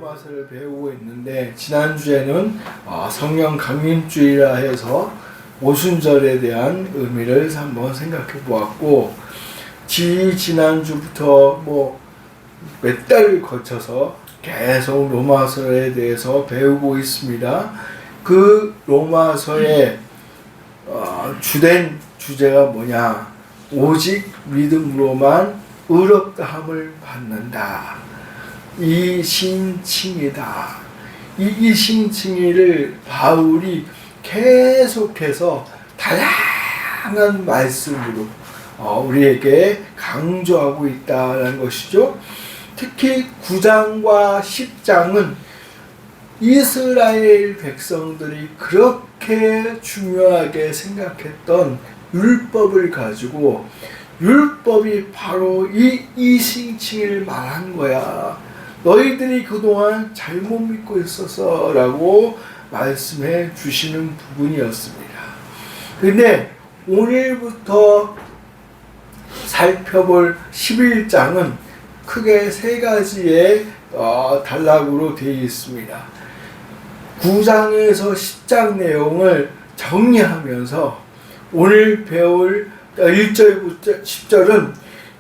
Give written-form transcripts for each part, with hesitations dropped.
로마서를 배우고 있는데, 지난주에는 성령 강림주의라 해서 오순절에 대한 의미를 한번 생각해 보았고, 지난주부터 몇 달을 거쳐서 계속 로마서에 대해서 배우고 있습니다. 그 로마서의 주된 주제가 뭐냐? 오직 믿음으로만 의롭다함을 받는다. 이신칭이다. 이신칭의를 바울이 계속해서 다양한 말씀으로 우리에게 강조하고 있다는 것이죠. 특히 9장과 10장은 이스라엘 백성들이 그렇게 중요하게 생각했던 율법을 가지고, 율법이 바로 이 이신칭을 말한 거야. 너희들이 그동안 잘못 믿고 있어서 라고 말씀해 주시는 부분이었습니다. 근데 오늘부터 살펴볼 11장은 크게 세 가지의 단락으로 되어 있습니다. 9장에서 10장 내용을 정리하면서 오늘 배울 1절부터 10절은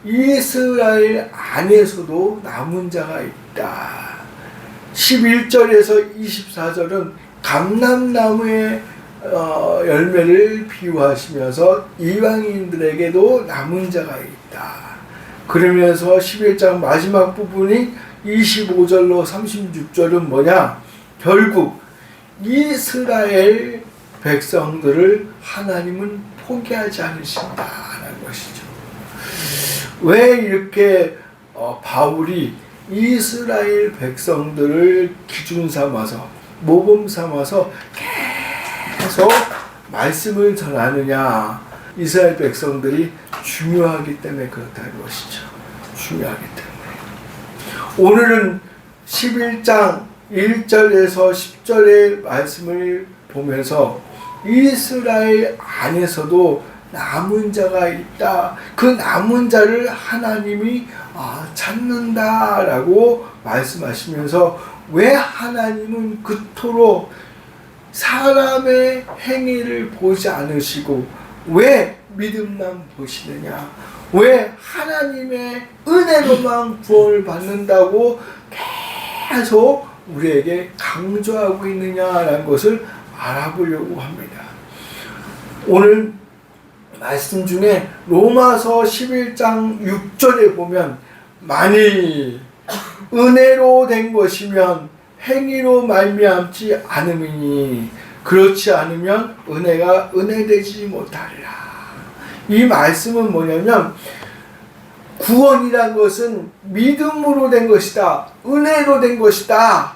이스라엘 안에서도 남은 자가 있다. 11절에서 24절은 감람나무의 열매를 비유하시면서 이방인들에게도 남은 자가 있다. 그러면서 11장 마지막 부분이 25절로 36절은 뭐냐? 결국 이스라엘 백성들을 하나님은 포기하지 않으신다는 것이죠. 왜 이렇게 바울이 이스라엘 백성들을 기준 삼아서, 모범 삼아서 계속 말씀을 전하느냐? 이스라엘 백성들이 중요하기 때문에 그렇다는 것이죠. 중요하기 때문에. 오늘은 11장 1절에서 10절의 말씀을 보면서 이스라엘 안에서도 남은 자가 있다. 그 남은 자를 하나님이 찾는다라고 말씀하시면서, 왜 하나님은 그토록 사람의 행위를 보지 않으시고 왜 믿음만 보시느냐? 왜 하나님의 은혜로만 구원을 받는다고 계속 우리에게 강조하고 있느냐라는 것을 알아보려고 합니다. 오늘 말씀 중에 로마서 11장 6절에 보면, 만일 은혜로 된 것이면 행위로 말미암지 않음이니 그렇지 않으면 은혜가 은혜되지 못하리라. 이 말씀은 뭐냐면, 구원이란 것은 믿음으로 된 것이다. 은혜로 된 것이다.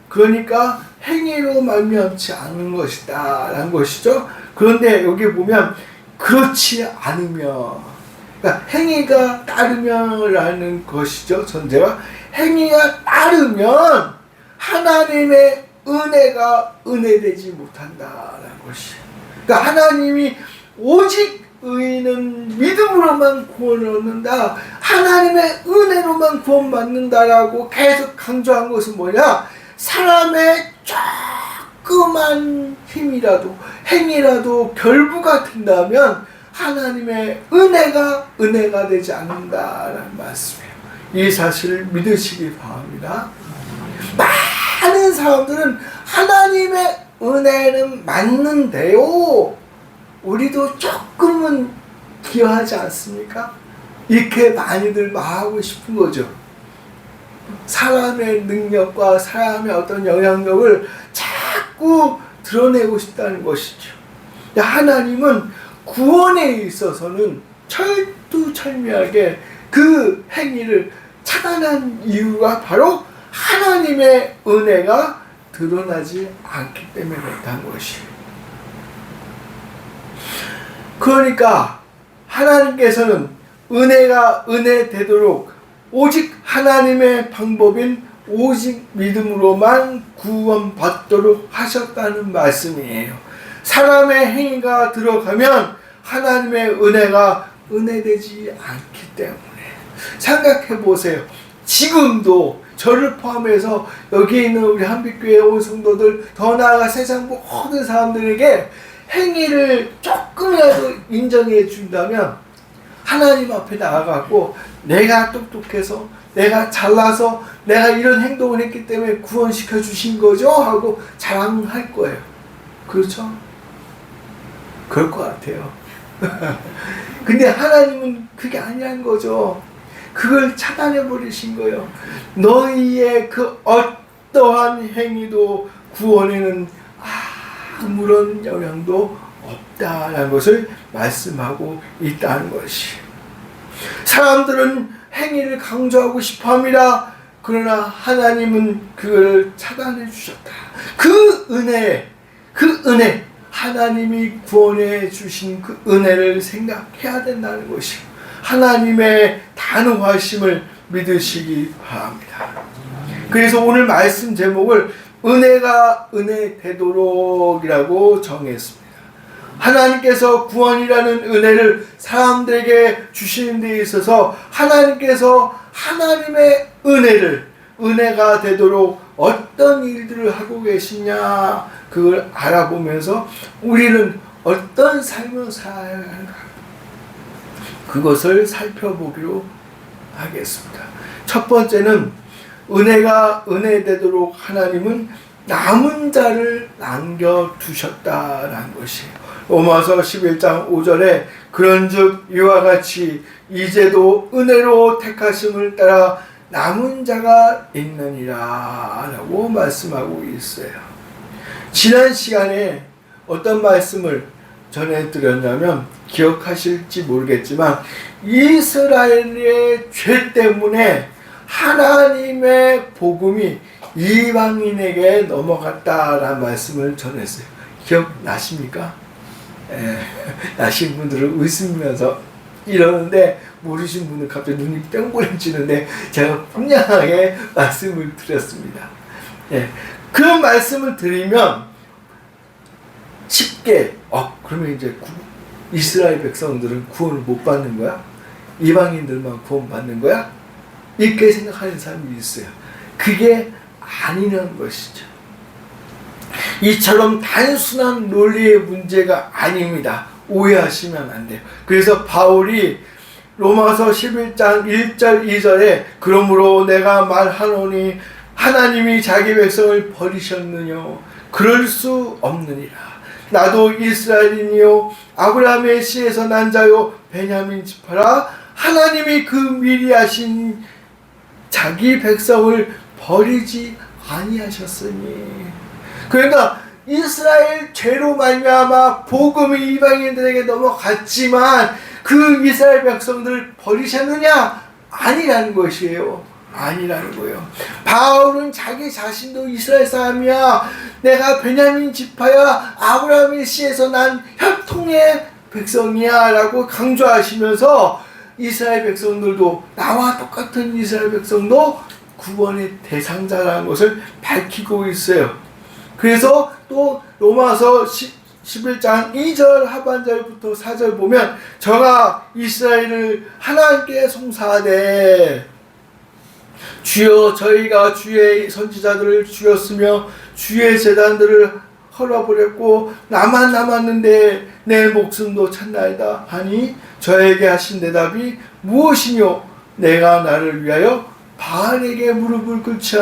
그러니까 행위로 말미암지 않은 것이다 라는 것이죠. 그런데 여기 보면 그렇지 않으면, 그러니까 행위가 따르면 라는 것이죠. 전제가 행위가 따르면 하나님의 은혜가 은혜되지 못한다라는 것이. 그러니까 하나님이 오직 의인은 믿음으로만 구원을 얻는다, 하나님의 은혜로만 구원받는다라고 계속 강조한 것은 뭐냐? 사람의 조그만 힘이라도 행위라도 결부가 된다면 하나님의 은혜가 되지 않는다라는 말씀이에요. 이 사실을 믿으시기 바랍니다. 많은 사람들은 하나님의 은혜는 맞는데요, 우리도 조금은 기여하지 않습니까? 이렇게 많이들 말하고 싶은 거죠. 사람의 능력과 사람의 어떤 영향력을 자꾸 드러내고 싶다는 것이죠. 하나님은 구원에 있어서는 철두철미하게 그 행위를 차단한 이유가 바로 하나님의 은혜가 드러나지 않기 때문에 그렇다는 것이에요. 그러니까 하나님께서는 은혜가 은혜되도록 오직 하나님의 방법인 오직 믿음으로만 구원받도록 하셨다는 말씀이에요. 사람의 행위가 들어가면 하나님의 은혜가 은혜되지 않기 때문에. 생각해 보세요. 지금도 저를 포함해서 여기 있는 우리 한빛교회 온 성도들, 더 나아가 세상 모든 사람들에게 행위를 조금이라도 인정해 준다면 하나님 앞에 나아가고 내가 똑똑해서, 내가 잘나서, 내가 이런 행동을 했기 때문에 구원시켜 주신 거죠 하고 자랑할 거예요. 그렇죠? 그럴 것 같아요. 근데 하나님은 그게 아니란 거죠. 그걸 차단해 버리신 거예요. 너희의 그 어떠한 행위도 구원에는 아무런 영향도 없다라는 것을 말씀하고 있다는 것이. 사람들은 행위를 강조하고 싶어 합니다. 그러나 하나님은 그걸 차단해 주셨다. 그 은혜, 하나님이 구원해 주신 그 은혜를 생각해야 된다는 것이, 하나님의 단호하심을 믿으시기 바랍니다. 그래서 오늘 말씀 제목을 은혜가 은혜 되도록이라고 정했습니다. 하나님께서 구원이라는 은혜를 사람들에게 주시는 데 있어서 하나님께서 하나님의 은혜가 되도록 어떤 일들을 하고 계시냐, 그걸 알아보면서 우리는 어떤 삶을 살아야 하는가, 그것을 살펴보기로 하겠습니다. 첫 번째는 은혜가 은혜 되도록 하나님은 남은 자를 남겨두셨다라는 것이에요. 로마서 11장 5절에 그런즉 이와 같이 이제도 은혜로 택하심을 따라 남은 자가 있느니라 라고 말씀하고 있어요. 지난 시간에 어떤 말씀을 전해드렸냐면 기억하실지 모르겠지만 이스라엘의 죄 때문에 하나님의 복음이 이방인에게 넘어갔다라는 말씀을 전했어요. 기억나십니까? 나신 분들은 웃으면서 이러는데 모르신 분은 갑자기 눈이 뿅그레지는데 제가 분명하게 말씀을 드렸습니다. 그런 말씀을 드리면 쉽게 그러면 이제 이스라엘 백성들은 구원을 못 받는 거야? 이방인들만 구원 받는 거야? 이렇게 생각하는 사람이 있어요. 그게 아니라는 것이죠. 이처럼 단순한 논리의 문제가 아닙니다. 오해하시면 안 돼요. 그래서 바울이 로마서 11장 1절 2절에 그러므로 내가 말하노니 하나님이 자기 백성을 버리셨느냐? 그럴 수 없느니라. 나도 이스라엘인이요 아브라함의 씨에서 난 자요 베냐민 지파라. 하나님이 그 미리 하신 자기 백성을 버리지 아니하셨으니. 그러니까 이스라엘 죄로 말미암아 복음이 이방인들에게 넘어갔지만 그 이스라엘 백성들을 버리셨느냐? 아니라는 것이에요. 아니라는 거예요. 바울은 자기 자신도 이스라엘 사람이야, 내가 베냐민 지파야, 아브라함의 씨에서 난 혈통의 백성이야 라고 강조하시면서 이스라엘 백성들도, 나와 똑같은 이스라엘 백성도 구원의 대상자라는 것을 밝히고 있어요. 그래서 또 로마서 11장 2절 하반절부터 4절 보면 저가 이스라엘을 하나님께 송사하되 주여 저희가 주의 선지자들을 죽였으며 주의 제단들을 헐어버렸고 나만 남았는데 내 목숨도 찾나이다 하니 저에게 하신 대답이 무엇이뇨? 내가 나를 위하여 바알에게 무릎을 꿇지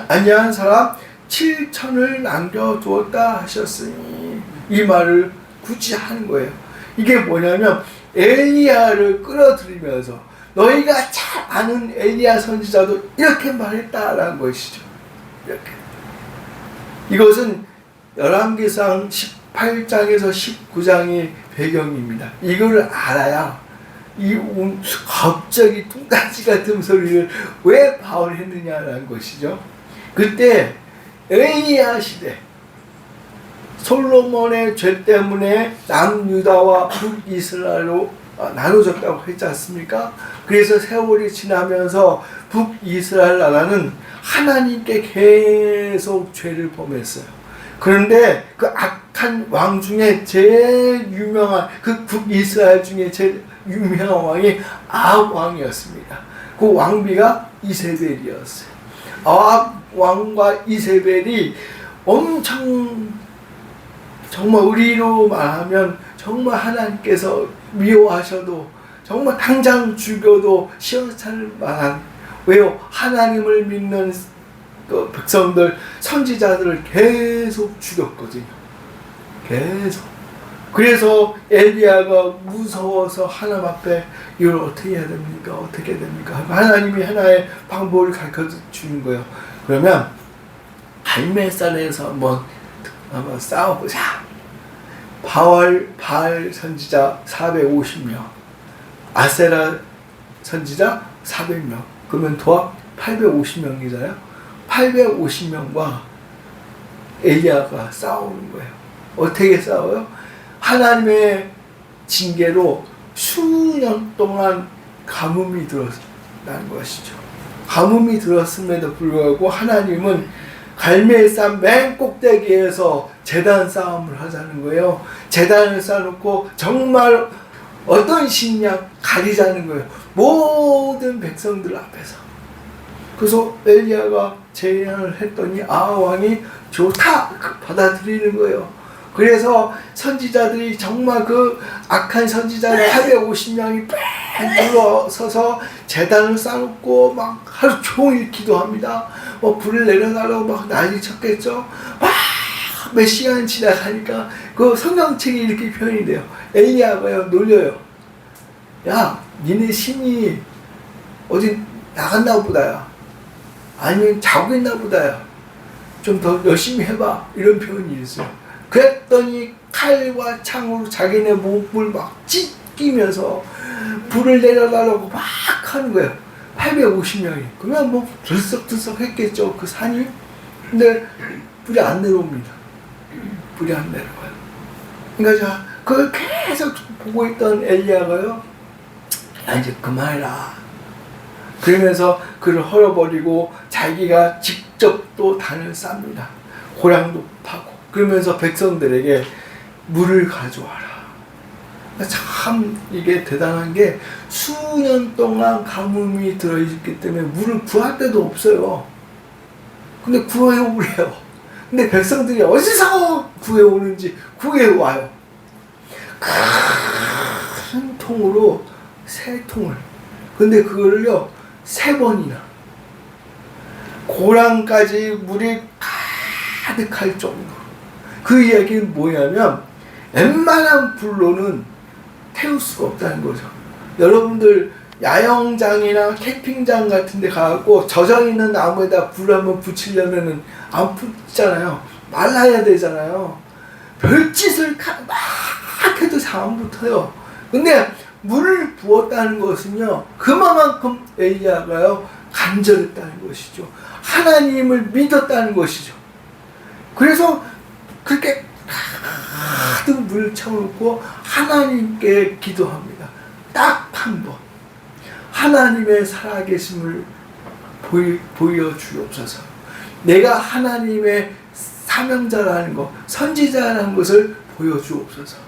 아니한 사람 7천을 남겨두었다 하셨으니, 이 말을 굳이 하는 거예요. 이게 뭐냐면 엘리야를 끌어들이면서 너희가 잘 아는 엘리야 선지자도 이렇게 말했다라는 것이죠. 이렇게. 이것은 열왕기상 18장에서 19장의 배경입니다. 이거를 알아야 갑자기 뚱딴지 같은 소리를 왜 바울이 했느냐라는 것이죠. 그때 엘리야 시대, 솔로몬의 죄 때문에 남유다와 북이스라엘로 나눠졌다고 했지 않습니까? 그래서 세월이 지나면서 북이스라엘 나라는 하나님께 계속 죄를 범했어요. 그런데 그 악한 왕 중에 제일 유명한, 그 북이스라엘 중에 제일 유명한 왕이 아합 왕이었습니다. 그 왕비가 이세벨이었어요. 아합 왕과 이세벨이 엄청 정말 우리로 말하면 정말 하나님께서 미워하셔도 정말 당장 죽여도 시원찮을 만한, 왜요? 하나님을 믿는 그 백성들, 선지자들을 계속 죽였거든요. 계속. 그래서 엘리야가 무서워서 하나님 앞에 이걸 어떻게 해야 됩니까? 어떻게 해야 됩니까? 하나님이 하나의 방법을 가르쳐 주는 거예요. 그러면 갈멜산에서 한번 싸워보자. 바알 선지자 450명, 아세라 선지자 400명, 그러면 도합 850명이잖아요. 850명과 엘리야가 싸우는 거예요. 어떻게 싸워요? 하나님의 징계로 수년 동안 가뭄이 들었다는 것이죠. 가뭄이 들었음에도 불구하고 하나님은 갈멜산 맨 꼭대기에서 제단 싸움을 하자는 거예요. 제단을 쌓아놓고 정말 어떤 식량 가리자는 거예요. 모든 백성들 앞에서. 그래서 엘리야가 제안을 했더니 왕이 좋다 받아들이는 거예요. 그래서 선지자들이 정말 그 악한 선지자들 850명이 뺑 둘러서서 제단을 쌓고 막 하루 종일 기도합니다. 불을 내려달라고 막 난리 쳤겠죠. 몇 시간 지나가니까 그 성경책이 이렇게 표현이 돼요. 엘리야가요 놀려요. 야, 니네 신이 어디 나갔나 보다야. 아니면 자고 있나 보다야. 좀 더 열심히 해봐. 이런 표현이 있어요. 그랬더니 칼과 창으로 자기네 목을 막 찢기면서 불을 내려달라고 막 하는 거예요. 850명이. 그러면 뭐 들썩들썩 했겠죠. 그 산이. 근데 불이 안 내려옵니다. 불이 안 내려와요. 그러니까 자, 그걸 계속 보고 있던 엘리야가요. 야, 이제 그만해라. 그러면서 그를 헐어버리고 자기가 직접 또 단을 쌉니다. 고량도 파고. 그러면서 백성들에게 물을 가져와라. 참 이게 대단한 게 수년 동안 가뭄이 들어있기 때문에 물을 구할 데도 없어요. 근데 구해오래요. 근데 백성들이 어디서 구해오는지 구해와요. 큰 통으로 3통을. 근데 그거를요 3번이나 고랑까지 물이 가득할 정도. 그 이야기는 뭐냐면 웬만한 불로는 태울 수가 없다는 거죠. 여러분들 야영장이나 캠핑장 같은 데 가고 젖어있는 나무에다 불을 한번 붙이려면 안 붙잖아요. 말라야 되잖아요. 별짓을 막 해도 잘 안 붙어요. 근데 물을 부었다는 것은요 그만큼 엘리야가요 간절했다는 것이죠. 하나님을 믿었다는 것이죠. 그래서 그렇게 가득 물을 채워놓고 하나님께 기도합니다. 딱 한 번. 하나님의 살아계심을 보여주옵소서. 내가 하나님의 사명자라는 것, 선지자라는 것을 보여주옵소서.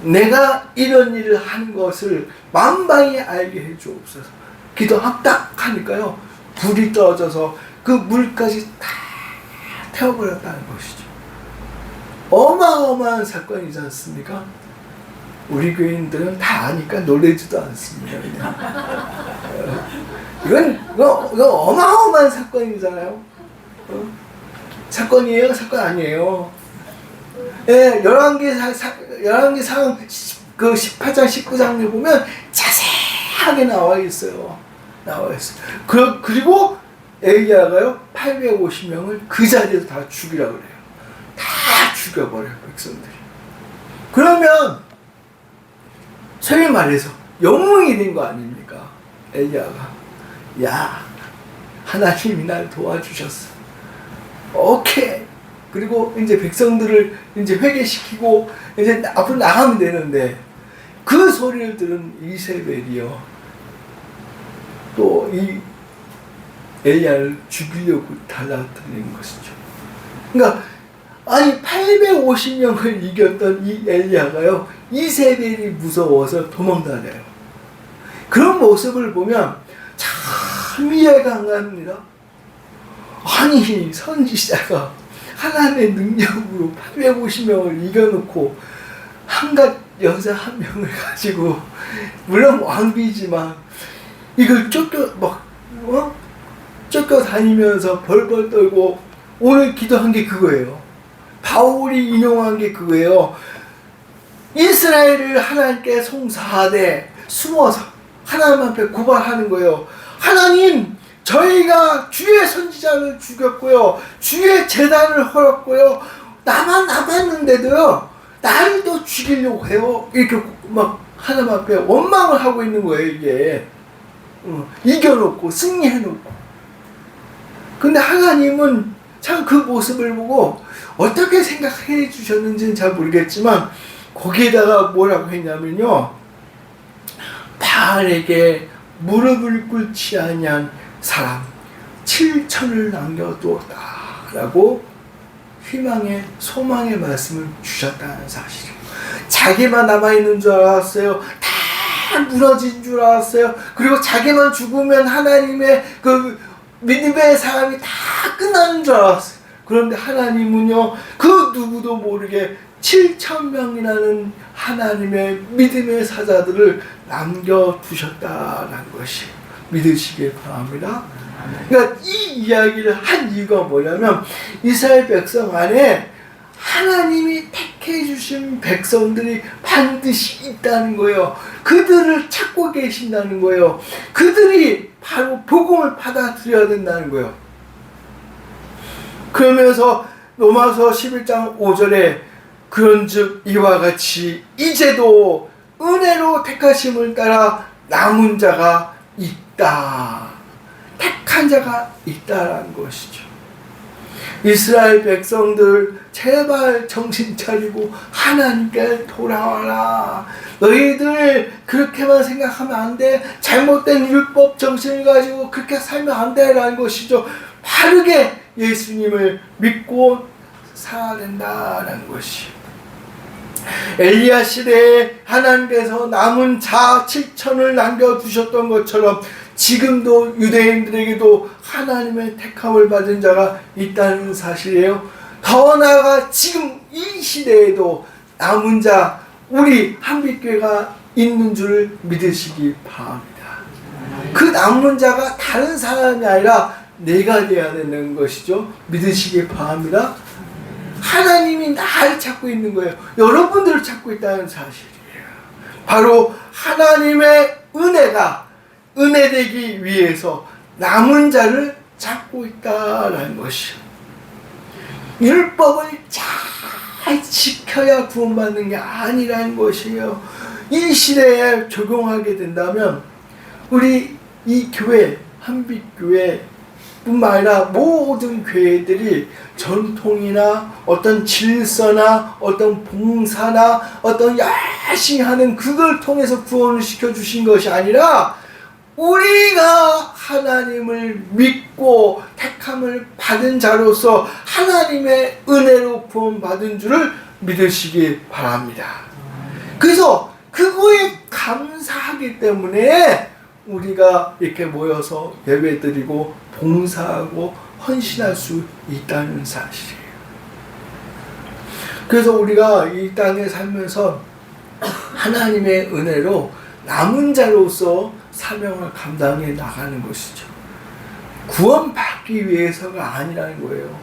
내가 이런 일을 하는 것을 만방이 알게 해주옵소서. 기도하면 딱 하니까요 불이 떨어져서 그 물까지 다 태워버렸다는 것이죠. 어마어마한 사건이지 않습니까? 우리 교인들은 다 아니까 놀라지도 않습니다. 이건 어마어마한 사건이잖아요. 사건이에요? 사건 아니에요. 예, 열왕기상 그 18장, 19장에 보면 자세하게 나와 있어요. 그리고 엘리야가요 850명을 그 자리에서 다 죽이라고 그래요. 다 죽여버려요, 백성들이. 그러면 소위 말해서 영웅이 된 거 아닙니까? 엘리야가. 야, 하나님이 날 도와주셨어. 오케이. 그리고 이제 백성들을 이제 회개시키고 이제 앞으로 나가면 되는데 그 소리를 들은 이세벨이요 또 이 엘리야를 죽이려고 달라드리는 것이죠. 그러니까 아니 850명을 이겼던 이 엘리야가요 이세벨이 무서워서 도망다녀요. 그런 모습을 보면 참 이해가 안 갑니다. 아니 선지자가 하나님의 능력으로 850명을 이겨놓고 한갓 여자 한 명을 가지고 물론 왕비지만 이걸 쫓겨 다니면서 벌벌 떨고 오늘 기도한 게 그거예요. 바울이 인용한 게 그거예요. 이스라엘을 하나님께 송사하되 숨어서 하나님 앞에 고발하는 거예요. 하나님, 저희가 주의 선지자를 죽였고요, 주의 제단을 헐었고요, 나만 남았는데도요 나를 또 죽이려고 해요. 이렇게 막 하나님 앞에 원망을 하고 있는 거예요. 이게 이겨놓고 승리해놓고. 근데 하나님은 참 그 모습을 보고 어떻게 생각해 주셨는지는 잘 모르겠지만 거기에다가 뭐라고 했냐면요, 바알에게 무릎을 꿇지 아니한 사람 7천을 남겨두었다 라고 희망의 소망의 말씀을 주셨다는 사실이에요. 자기만 남아있는 줄 알았어요. 다 무너진 줄 알았어요. 그리고 자기만 죽으면 하나님의 그 믿음의 사람이 다 끝나는 줄 알았어요. 그런데 하나님은요, 그 누구도 모르게 7,000명이라는 하나님의 믿음의 사자들을 남겨두셨다는 것이 믿으시길 바랍니다. 그러니까 이 이야기를 한 이유가 뭐냐면 이스라엘 백성 안에 하나님이 택해 주신 백성들이 반드시 있다는 거예요. 그들을 찾고 계신다는 거예요. 그들이 바로 복음을 받아들여야 된다는 거예요. 그러면서 로마서 11장 5절에 그런즉 이와 같이 이제도 은혜로 택하심을 따라 남은 자가 있다. 택한 자가 있다라는 것이죠. 이스라엘 백성들 제발 정신 차리고 하나님께 돌아와라. 너희들 그렇게만 생각하면 안 돼. 잘못된 율법 정신을 가지고 그렇게 살면 안 돼라는 것이죠. 바르게 예수님을 믿고 살아야 된다는 것이. 엘리야 시대에 하나님께서 남은 자 7천을 남겨두셨던 것처럼 지금도 유대인들에게도 하나님의 택함을 받은 자가 있다는 사실이에요. 더 나아가 지금 이 시대에도 남은 자 우리 한빛교회가 있는 줄을 믿으시기 바랍니다. 그 남은 자가 다른 사람이 아니라 내가 되어야 되는 것이죠. 믿으시기 바랍니다. 하나님이 나를 찾고 있는 거예요. 여러분들을 찾고 있다는 사실이에요. 바로 하나님의 은혜가 은혜되기 위해서 남은 자를 찾고 있다는 것이요. 율법을 잘 지켜야 구원받는 게 아니라는 것이에요. 이 시대에 적용하게 된다면 우리 이 교회, 한빛교회 뿐만 아니라 모든 교회들이 전통이나 어떤 질서나 어떤 봉사나 어떤 열심히 하는 그걸 통해서 구원을 시켜주신 것이 아니라 우리가 하나님을 믿고 택함을 받은 자로서 하나님의 은혜로 구원받은 줄을 믿으시기 바랍니다. 그래서 그거에 감사하기 때문에 우리가 이렇게 모여서 예배드리고 봉사하고 헌신할 수 있다는 사실이에요. 그래서 우리가 이 땅에 살면서 하나님의 은혜로 남은 자로서 사명을 감당해 나가는 것이죠. 구원받기 위해서가 아니라는 거예요.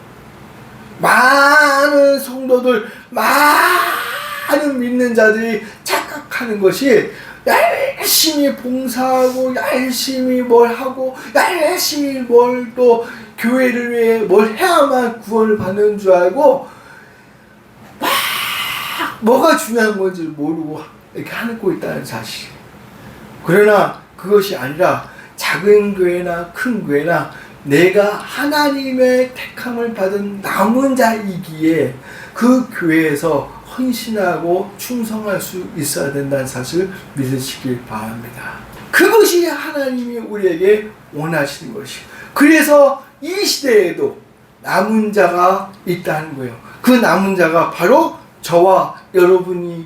많은 성도들, 많은 믿는 자들이 착각하는 것이 열심히 봉사하고 열심히 뭘 하고 열심히 뭘 또 교회를 위해 뭘 해야만 구원을 받는 줄 알고 막 뭐가 중요한 건지 모르고 이렇게 하고 있다는 사실. 그러나 그것이 아니라 작은 교회나 큰 교회나 내가 하나님의 택함을 받은 남은 자이기에 그 교회에서 헌신하고 충성할 수 있어야 된다는 사실을 믿으시길 바랍니다. 그것이 하나님이 우리에게 원하시는 것이에요. 그래서 이 시대에도 남은 자가 있다는 거예요. 그 남은 자가 바로 저와 여러분이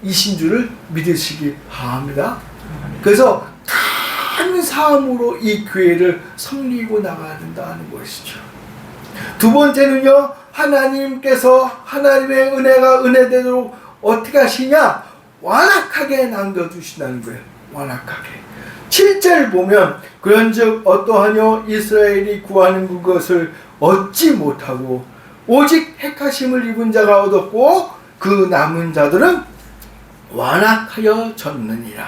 이신 줄을 믿으시기 바랍니다. 그래서 감사함으로 이 교회를 섬기고 나가야 된다는 것이죠. 두 번째는요, 하나님께서 하나님의 은혜가 은혜대로 어떻게 하시냐? 완악하게 남겨두신다는 거예요. 완악하게. 7절 보면 그런즉 어떠하뇨 이스라엘이 구하는 그것을 얻지 못하고 오직 택하심을 입은 자가 얻었고 그 남은 자들은 완악하여 졌느니라.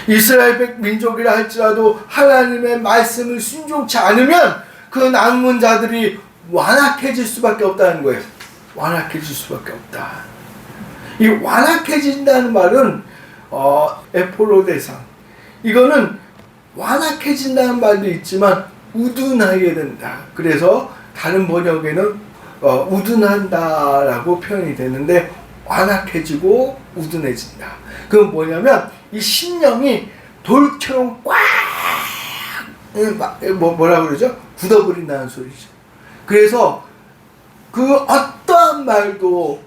이스라엘 민족이라 할지라도 하나님의 말씀을 순종치 않으면 그 남은 자들이 완악해질 수밖에 없다는 거예요. 완악해질 수밖에 없다. 이 완악해진다는 말은 에포로데상, 이거는 완악해진다는 말도 있지만 우둔하게 된다. 그래서 다른 번역에는 우둔한다라고 표현이 되는데 완악해지고 우둔해진다. 그건 뭐냐면 이 심령이 돌처럼 꽉 뭐라 그러죠? 굳어버린다는 소리죠. 그래서 그 어떠한 말도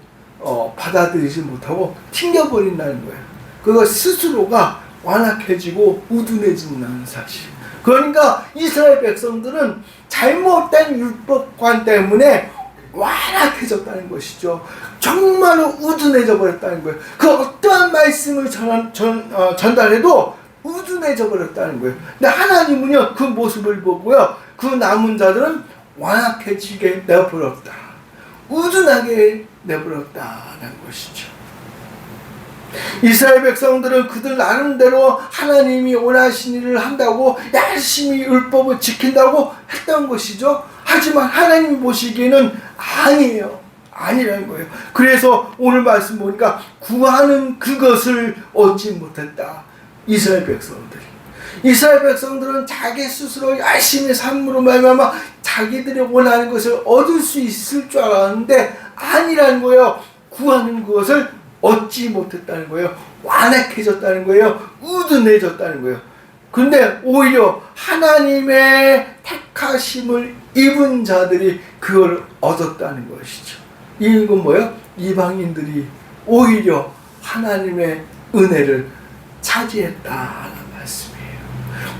받아들이지 못하고 튕겨버린다는 거예요. 그거 스스로가 완악해지고 우둔해진다는 사실. 그러니까 이스라엘 백성들은 잘못된 율법관 때문에 완악해졌다는 것이죠. 정말로 우둔해져 버렸다는 거예요. 그 어떠한 말씀을 전달해도 우둔해져 버렸다는 거예요. 근데 하나님은요, 그 모습을 보고요, 그 남은 자들은 완악해지게 내버렸다. 우둔하게 내버렸다는 것이죠. 이스라엘 백성들은 그들 나름대로 하나님이 원하신 일을 한다고 열심히 율법을 지킨다고 했던 것이죠. 하지만 하나님이 보시기에는 아니에요. 아니라는 거예요. 그래서 오늘 말씀 보니까 구하는 그것을 얻지 못했다. 이스라엘 백성들은 자기 스스로 열심히 삶으로 말미암아 자기들이 원하는 것을 얻을 수 있을 줄 알았는데 아니라는 거예요. 구하는 그것을 얻지 못했다는 거예요. 완악해졌다는 거예요. 우둔해졌다는 거예요. 근데 오히려 하나님의 택하심을 입은 자들이 그걸 얻었다는 것이죠. 이건 뭐예요? 이방인들이 오히려 하나님의 은혜를 차지했다는 말씀이에요.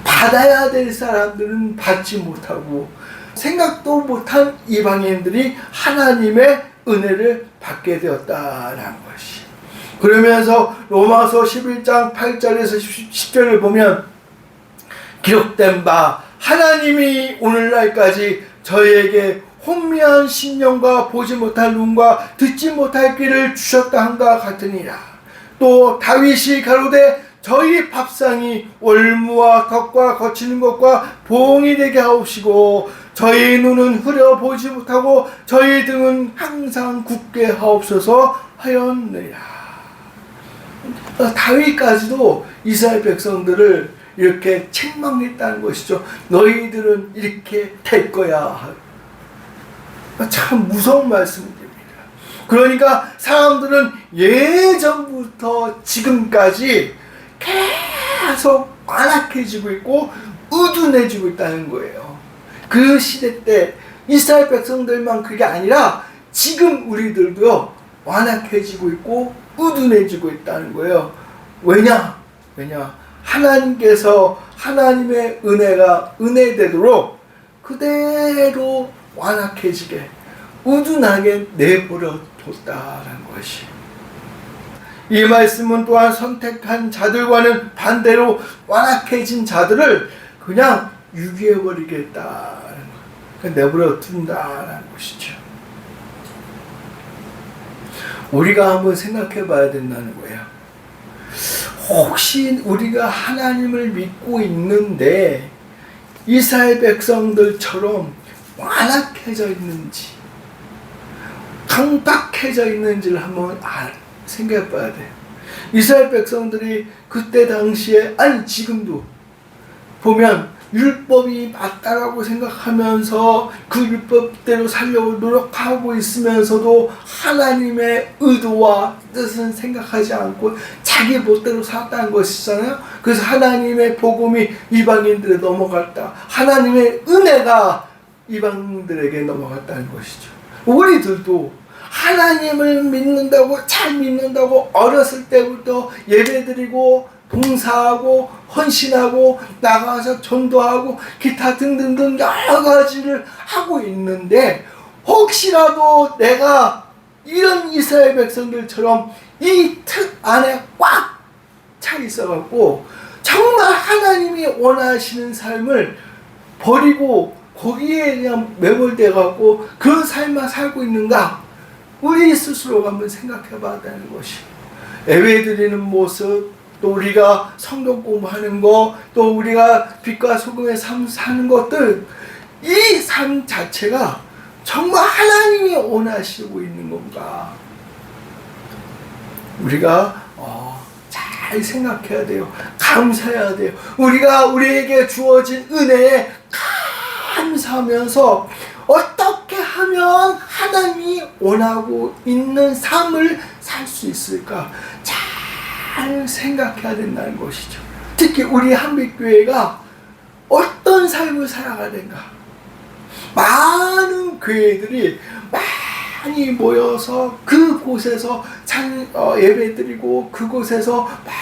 받아야 될 사람들은 받지 못하고 생각도 못한 이방인들이 하나님의 은혜를 받게 되었다는 것이. 그러면서 로마서 11장 8절에서 10절을 보면 기록된 바 하나님이 오늘날까지 저희에게 혼미한 심령과 보지 못할 눈과 듣지 못할 귀를 주셨다 함과 같으니라. 또 다윗이 가로되 저희 밥상이 월무와 덕과 거치는 것과 보응이 되게 하옵시고 저희 눈은 흐려보지 못하고 저희 등은 항상 굳게 하옵소서 하였느니라. 다윗까지도 이스라엘 백성들을 이렇게 책망했다는 것이죠. 너희들은 이렇게 될 거야. 참 무서운 말씀입니다. 그러니까 사람들은 예전부터 지금까지 계속 완악해지고 있고 우둔해지고 있다는 거예요. 그 시대 때 이스라엘 백성들만 그게 아니라 지금 우리들도요 완악해지고 있고 우둔해지고 있다는 거예요. 왜냐? 하나님께서 하나님의 은혜가 은혜되도록 그대로 완악해지게 우둔하게 내버려 뒀다는 것이. 이 말씀은 또한 선택한 자들과는 반대로 완악해진 자들을 그냥 유기해버리겠다는 거, 내버려 둔다는 것이죠. 우리가 한번 생각해 봐야 된다는 거예요. 혹시 우리가 하나님을 믿고 있는데 이스라엘 백성들처럼 완악해져 있는지 강박해져 있는지를 한번 생각해 봐야 돼요. 이스라엘 백성들이 그때 당시에 아니 지금도 보면 율법이 맞다라고 생각하면서 그 율법대로 살려고 노력하고 있으면서도 하나님의 의도와 뜻은 생각하지 않고 자기 멋대로 살았다는 것이잖아요. 그래서 하나님의 복음이 이방인들에 넘어갔다. 하나님의 은혜가 이방인들에게 넘어갔다는 것이죠. 우리들도 하나님을 믿는다고 잘 믿는다고 어렸을 때부터 예배드리고 봉사하고 헌신하고 나가서 전도하고 기타 등등등 여러 가지를 하고 있는데, 혹시라도 내가 이런 이스라엘 백성들처럼 이 틀 안에 꽉 차 있어갖고 정말 하나님이 원하시는 삶을 버리고 거기에 그냥 매몰돼갖고 그런 삶만 살고 있는가, 우리 스스로가 한번 생각해 봐야 되는 것이, 예배드리는 모습, 또 우리가 성경 공부하는 거, 또 우리가 빛과 소금의 삶 사는 것들, 이 삶 자체가 정말 하나님이 원하시고 있는 건가, 우리가 잘 생각해야 돼요. 감사해야 돼요. 우리에게 주어진 은혜에 감사하면서 어떻게 하면 하나님이 원하고 있는 삶을 살 수 있을까 잘 생각해야 된다는 것이죠. 특히 우리 한빛교회가 어떤 삶을 살아가야 되는가. 많은 교회들이 많이 모여서 그곳에서 예배드리고 그곳에서 막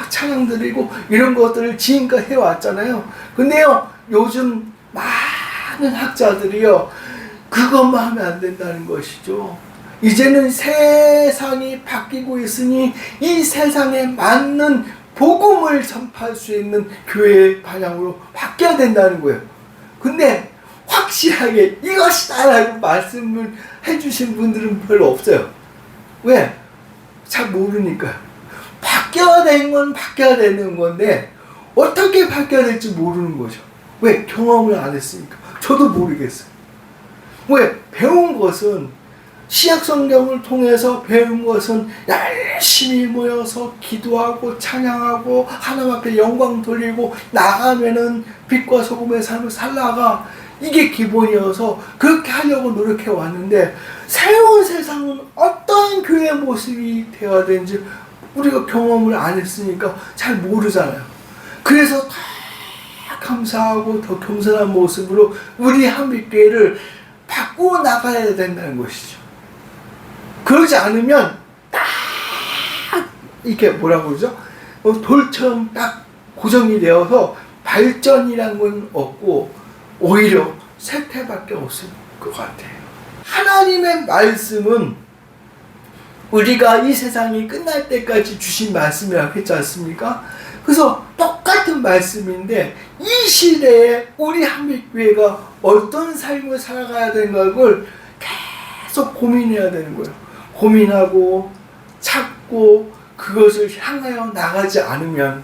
찬양드리고 이런 것들을 지금까지 해왔잖아요. 근데요, 요즘 많은 학자들이요, 그것만 하면 안 된다는 것이죠. 이제는 세상이 바뀌고 있으니 이 세상에 맞는 복음을 전파할 수 있는 교회의 방향으로 바뀌어야 된다는 거예요. 근데 확실하게 이것이다라고 말씀을 해주신 분들은 별로 없어요. 왜? 잘 모르니까요. 바뀌어야 되는 건 바뀌어야 되는 건데 어떻게 바뀌어야 될지 모르는 거죠. 왜? 경험을 안 했으니까. 저도 모르겠어요. 왜? 배운 것은, 신약 성경을 통해서 배운 것은 열심히 모여서 기도하고 찬양하고 하나님 앞에 영광 돌리고 나가면은 빛과 소금의 삶을 살다가, 이게 기본이어서 그렇게 하려고 노력해 왔는데, 새로운 세상은 어떤 교회의 모습이 되어야 되는지 우리가 경험을 안 했으니까 잘 모르잖아요. 그래서 다 감사하고 더 겸손한 모습으로 우리 한빛교회를 바꾸어 나가야 된다는 것이죠. 그러지 않으면 딱 이렇게 뭐라고 그러죠? 돌처럼 딱 고정이 되어서 발전이란 건 없고 오히려 쇠퇴밖에 없을 것 같아요. 하나님의 말씀은 우리가 이 세상이 끝날 때까지 주신 말씀이라고 했지 않습니까? 그래서 똑같은 말씀인데 이 시대에 우리 한빛교회가 어떤 삶을 살아가야 되는 걸 계속 고민해야 되는 거예요. 고민하고 찾고 그것을 향하여 나가지 않으면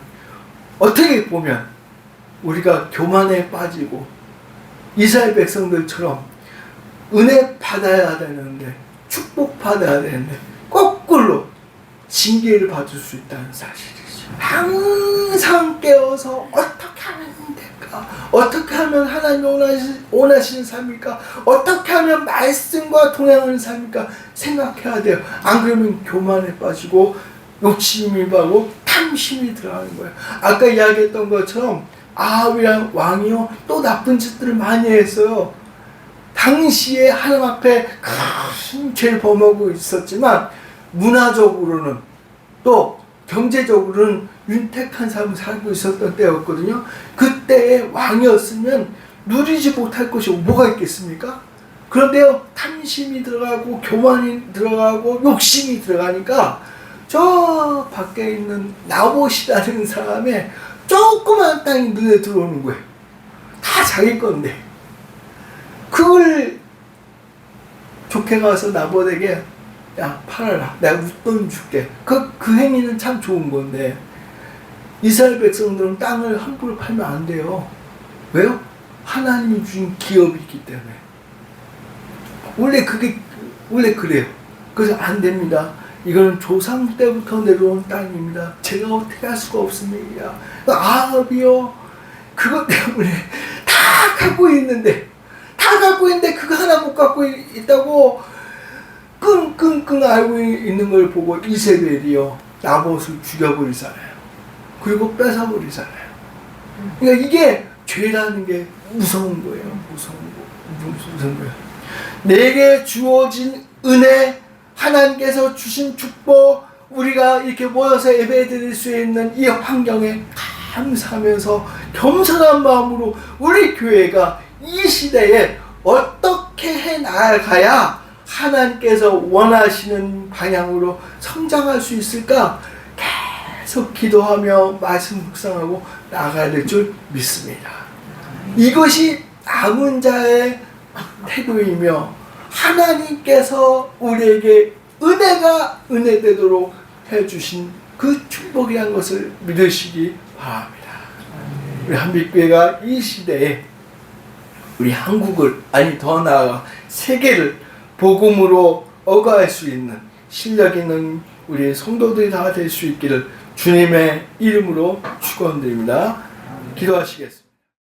어떻게 보면 우리가 교만에 빠지고 이스라엘 백성들처럼 은혜 받아야 되는데, 축복 받아야 되는데 거꾸로 징계를 받을 수 있다는 사실이죠. 항상 깨어서 어떻게 하면 될까? 어떻게 하면 하나님 원하시는 삶일까? 어떻게 하면 말씀과 동행하는 삶일까? 생각해야 돼요. 안 그러면 교만에 빠지고 욕심이 빠고 탐심이 들어가는 거예요. 아까 이야기했던 것처럼 아합이랑 왕이요, 또 나쁜 짓들을 많이 했어요. 당시에 하나님 앞에 큰 죄를 범하고 있었지만 문화적으로는 또 경제적으로는 윤택한 삶을 살고 있었던 때였거든요. 그때의 왕이었으면 누리지 못할 것이 뭐가 있겠습니까? 그런데요, 탐심이 들어가고 교만이 들어가고 욕심이 들어가니까 저 밖에 있는 나봇이라는 사람의 조그만 땅이 눈에 들어오는 거예요. 다 자기 건데. 그걸 좋게 가서 나봇에게 야, 팔아라. 내가 웃돈 줄게. 그 행위는 참 좋은 건데 이스라엘 백성들은 땅을 함부로 팔면 안 돼요. 왜요? 하나님이 주신 기업이 있기 때문에. 원래 그래요. 그래서 안 됩니다. 이거는 조상 때부터 내려온 땅입니다. 제가 어떻게 할 수가 없습니다. 아합이요, 그것 때문에 다 갖고 있는데 그거 하나 못 갖고 있다고 끙끙끙 알고 있는 걸 보고 이세벨이요, 나봇을 죽여버리잖아요. 그리고 뺏어버리잖아요. 그러니까 이게 죄라는 게 무서운 거예요. 무서운 거예요. 내게 주어진 은혜, 하나님께서 주신 축복, 우리가 이렇게 모여서 예배 드릴 수 있는 이 환경에 감사하면서 겸손한 마음으로 우리 교회가 이 시대에 어떻게 해 나아가야 하나님께서 원하시는 방향으로 성장할 수 있을까 계속 기도하며 말씀 묵상하고 나아가야 될 줄 믿습니다. 이것이 남은 자의 태도이며 하나님께서 우리에게 은혜가 은혜되도록 해주신 그 축복이라는 것을 믿으시기 바랍니다. 우리 한빛교회가 이 시대에 우리 한국을, 아니 더 나아가 세계를 복음으로 억아할 수 있는 실력 있는 우리 성도들이 다 될 수 있기를 주님의 이름으로 축원드립니다. 기도하시겠습니다.